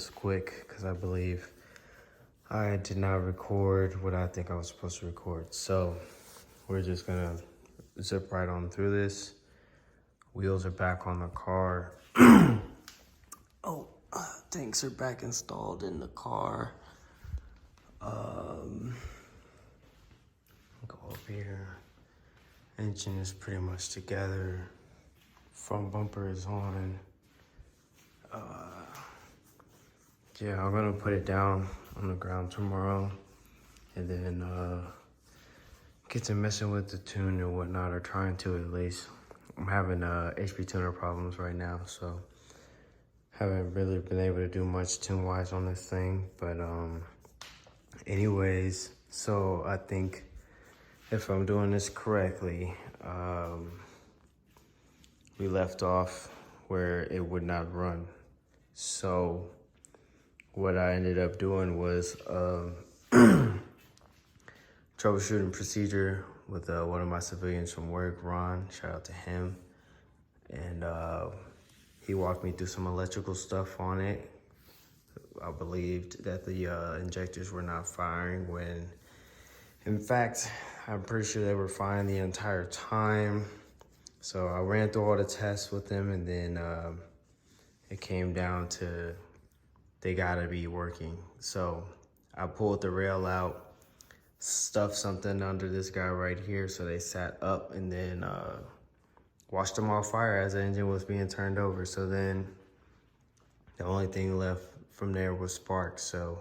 this quick because I believe I did not record what I think I was supposed to record. So we're just gonna zip right on through this. Wheels are back on the car. Things are back installed in the car. Go over here. Engine is pretty much together. Front bumper is on. Yeah, I'm gonna put it down on the ground tomorrow, and then get to messing with the tune and whatnot, or trying to at least. I'm having HP tuner problems right now, so haven't really been able to do much tune-wise on this thing. But anyways, so I think if I'm doing this correctly, we left off where it would not run. So what I ended up doing was troubleshooting procedure with one of my civilians from work, Ron. Shout out to him. And he walked me through some electrical stuff on it. I believed that the injectors were not firing when, in fact, I'm pretty sure they were firing the entire time. So I ran through all the tests with them, and then it came down to they gotta be working. So I pulled the rail out, stuffed something under this guy right here so they sat up, and then watched them all fire as the engine was being turned over. So then the only thing left from there was sparks. So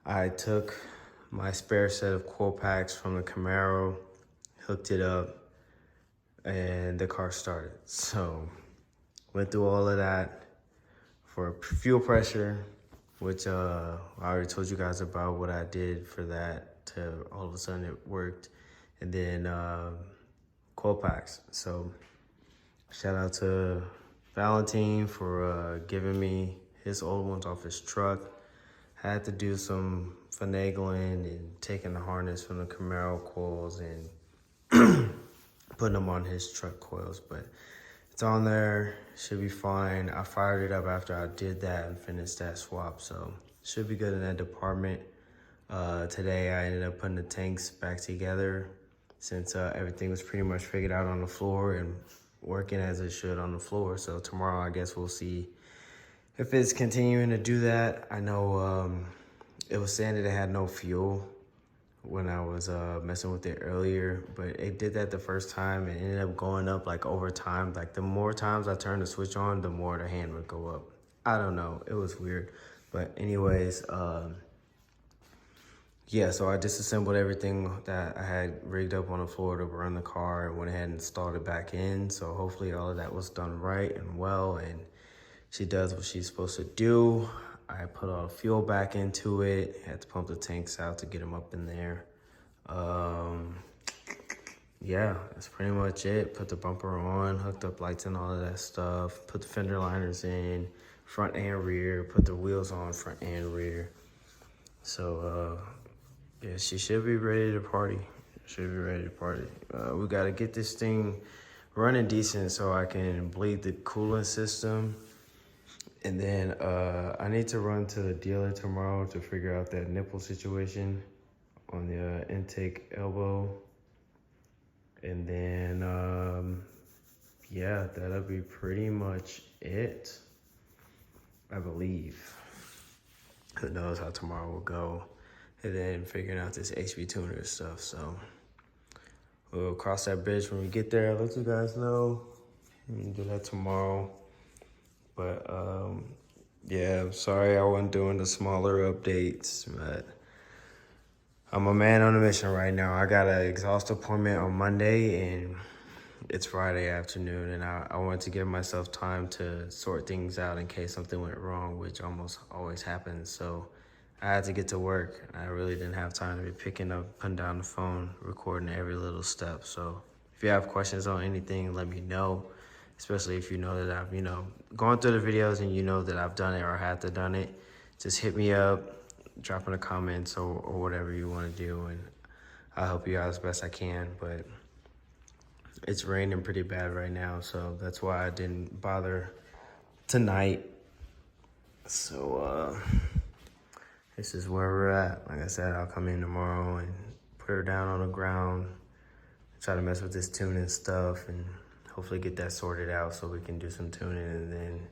I took my spare set of coil packs from the Camaro, hooked it up, and the car started. So went through all of that for fuel pressure, which I already told you guys about what I did for that, to all of a sudden it worked. And then coil packs. So shout out to Valentine for giving me his old ones off his truck. Had to do some finagling and taking the harness from the Camaro coils and putting them on his truck coils, but it's on there, should be fine. I fired it up after I did that and finished that swap, so should be good in that department. Today I ended up putting the tanks back together since everything was pretty much figured out on the floor and working as it should on the floor. So tomorrow I guess we'll see if it's continuing to do that. I know it was saying that it had no fuel when I was messing with it earlier, but it did that the first time and ended up going up like over time. Like the more times I turned the switch on, the more the hand would go up. I don't know, it was weird. But anyways, yeah, so I disassembled everything that I had rigged up on the floor to run the car and went ahead and installed it back in. So hopefully all of that was done right and well, and she does what she's supposed to do. I put all the fuel back into it, had to pump the tanks out to get them up in there. Yeah, that's pretty much it. Put the bumper on, hooked up lights and all of that stuff, put the fender liners in, front and rear, put the wheels on front and rear. So, yeah, she should be ready to party. We gotta get this thing running decent so I can bleed the coolant system. And then I need to run to the dealer tomorrow to figure out that nipple situation on the intake elbow. And then, yeah, that'll be pretty much it, I believe. Who knows how tomorrow will go. And then figuring out this HP tuner stuff. So we'll cross that bridge when we get there. I'll let you guys know. We can do that tomorrow. But yeah, I'm sorry I wasn't doing the smaller updates, but I'm a man on a mission right now. I got an exhaust appointment on Monday, and it's Friday afternoon, and I wanted to give myself time to sort things out in case something went wrong, which almost always happens. So I had to get to work. I really didn't have time to be picking up, putting down the phone, recording every little step. So if you have questions on anything, let me know. Especially if you know that I've, gone through the videos and you know that I've done it or had to done it. Just hit me up, drop in the comments or whatever you want to do, and I'll help you out as best I can. But it's raining pretty bad right now, so that's why I didn't bother tonight. So, this is where we're at. Like I said, I'll come in tomorrow and put her down on the ground, try to mess with this tuning stuff, and hopefully get that sorted out so we can do some tuning, and then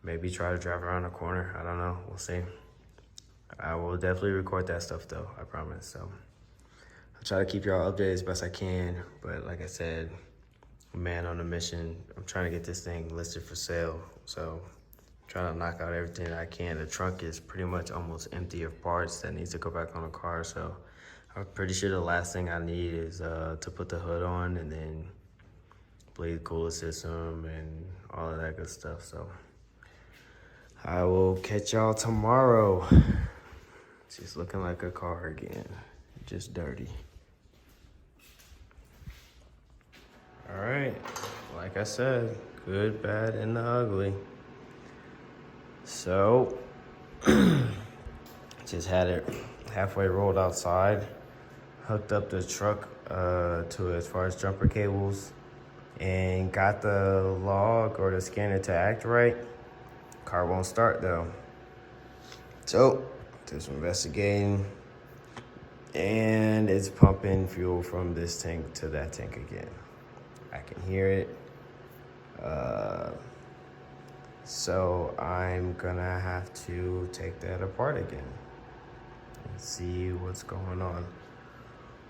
maybe try to drive around the corner. I don't know. We'll see. I will definitely record that stuff, though. I promise. So I'll try to keep y'all updated as best I can. But like I said, man on a mission. I'm trying to get this thing listed for sale. So I'm trying to knock out everything that I can. The trunk is pretty much almost empty of parts that needs to go back on the car. So I'm pretty sure the last thing I need is to put the hood on and then bleed cooler system and all of that good stuff. So I will catch y'all tomorrow. She's looking like a car again, just dirty. All right, like I said, good, bad, and the ugly. So, just had it halfway rolled outside, hooked up the truck to as far as jumper cables, and got the log or the scanner to act right. Car won't start though. So, did some investigating, and it's pumping fuel from this tank to that tank again. I can hear it. So I'm gonna have to take that apart again and see what's going on,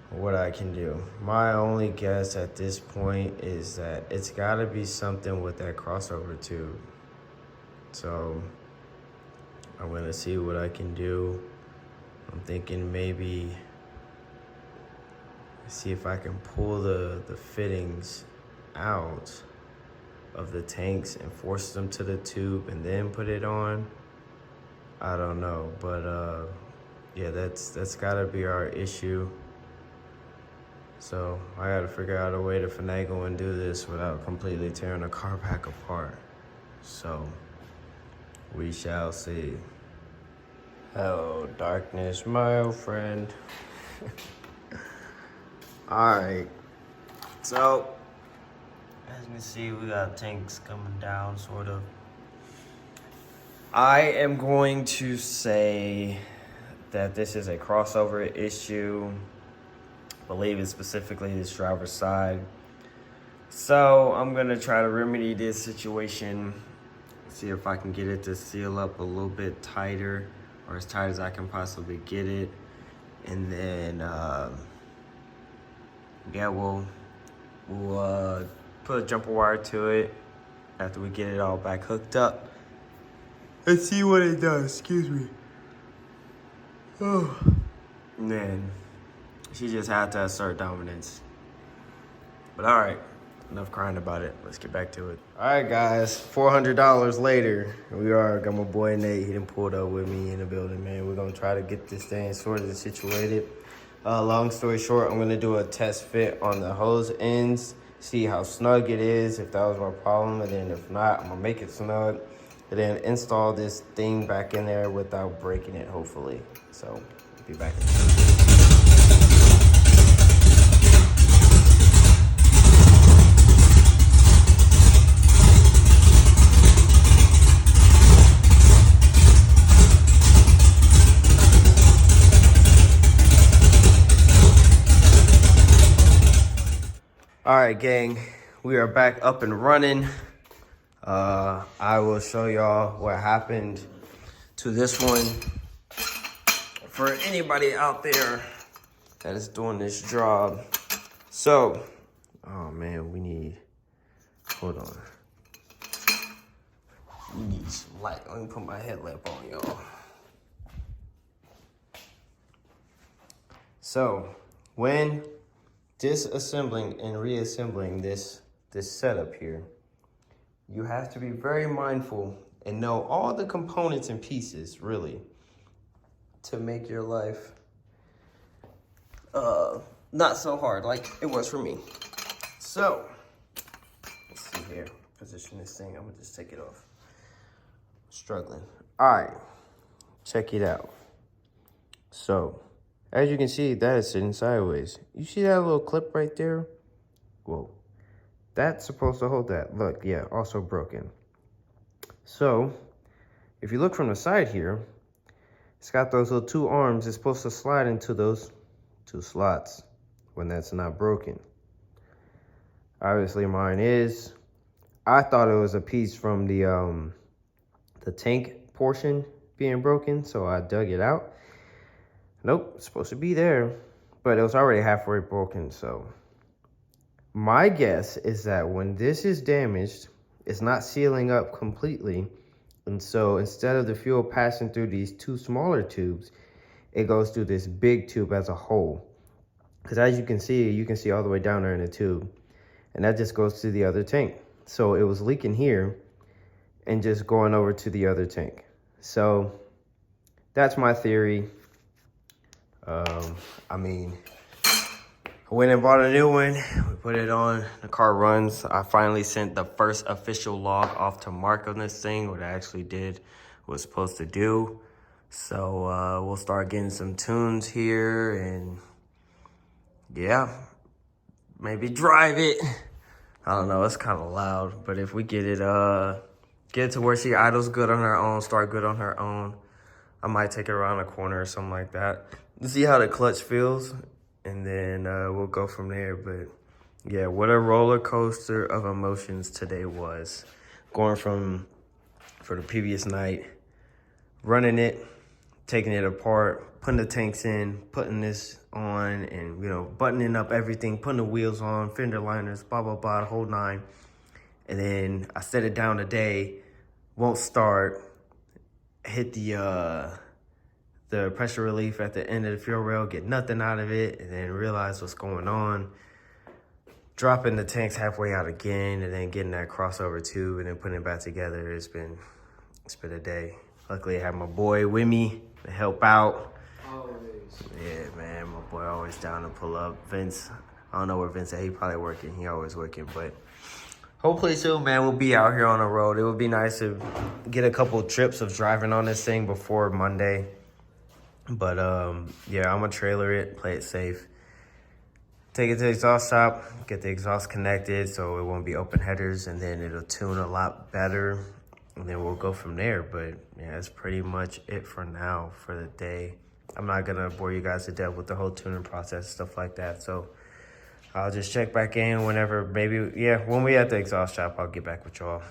what I can do. My only guess at this point is that it's gotta be something with that crossover tube. So I'm gonna see what I can do. I'm thinking maybe see if I can pull the fittings out of the tanks and force them to the tube and then put it on. I don't know, but yeah, that's gotta be our issue. So I gotta figure out a way to finagle and do this without completely tearing the car back apart. So we shall see. Hello, darkness, my old friend. All right, so as you can see, we got tanks coming down, sort of. I am going to say that this is a crossover issue. I believe it's specifically this driver's side. So I'm gonna try to remedy this situation, see if I can get it to seal up a little bit tighter, or as tight as I can possibly get it. And then, yeah, we'll put a jumper wire to it after we get it all back hooked up and see what it does. Excuse me. Oh. And then she just had to assert dominance. But all right, enough crying about it. Let's get back to it. All right, guys, $400 later, got my boy Nate. He done pulled up with me in the building, man. We're gonna try to get this thing sorted and situated. Long story short, I'm gonna do a test fit on the hose ends, see how snug it is, if that was my problem, and then if not, I'm gonna make it snug, and then install this thing back in there without breaking it, hopefully. So, be back in a second. All right, gang, we are back up and running. I will show y'all what happened to this one. For anybody out there that is doing this job. So, oh man, hold on. We need some light. Let me put my headlamp on, y'all. So, when disassembling and reassembling this setup here, you have to be very mindful and know all the components and pieces, really, to make your life not so hard like it was for me. So, let's see here, position this thing. I'm gonna just take it off. Struggling. All right, check it out. So, as you can see, that is sitting sideways. You see that little clip right there? Whoa. That's supposed to hold that. Look, yeah, also broken. So, if you look from the side here, it's got those little 2 arms. It's supposed to slide into those 2 slots when that's not broken. Obviously mine is. I thought it was a piece from the tank portion being broken, so I dug it out. Nope, it's supposed to be there, but it was already halfway broken. So my guess is that when this is damaged, it's not sealing up completely. And so instead of the fuel passing through these 2 smaller tubes, it goes through this big tube as a whole. Because as you can see all the way down there in the tube. And that just goes to the other tank. So it was leaking here and just going over to the other tank. So that's my theory. I mean, I went and bought a new one. We put it on. The car runs. I finally sent the first official log off to Mark on this thing. What I actually did was supposed to do. So we'll start getting some tunes here and yeah, maybe drive it. I don't know, it's kind of loud, but if we get it to where she idles good on her own, start good on her own, I might take it around a corner or something like that. See how the clutch feels, and then we'll go from there. But yeah, what a roller coaster of emotions today was. Going from, for the previous night, running it, taking it apart, putting the tanks in, putting this on, and, you know, buttoning up everything, putting the wheels on, fender liners, blah, blah, blah, the whole 9. And then I set it down today, won't start, hit the pressure relief at the end of the fuel rail, get nothing out of it, and then realize what's going on. Dropping the tanks halfway out again, and then getting that crossover tube, and then putting it back together. It's been a day. Luckily, I have my boy with me to help out. Always. Yeah, man, my boy always down to pull up. Vince, I don't know where Vince at. He probably working. He always working, but hopefully soon, man, we'll be out here on the road. It would be nice to get a couple trips of driving on this thing before Monday. But yeah, I'm gonna trailer it, play it safe. Take it to the exhaust shop, get the exhaust connected so it won't be open headers, and then it'll tune a lot better. And then we'll go from there. But yeah, that's pretty much it for now for the day. I'm not gonna bore you guys to death with the whole tuning process, stuff like that. So I'll just check back in whenever, maybe, yeah, when we at the exhaust shop, I'll get back with y'all.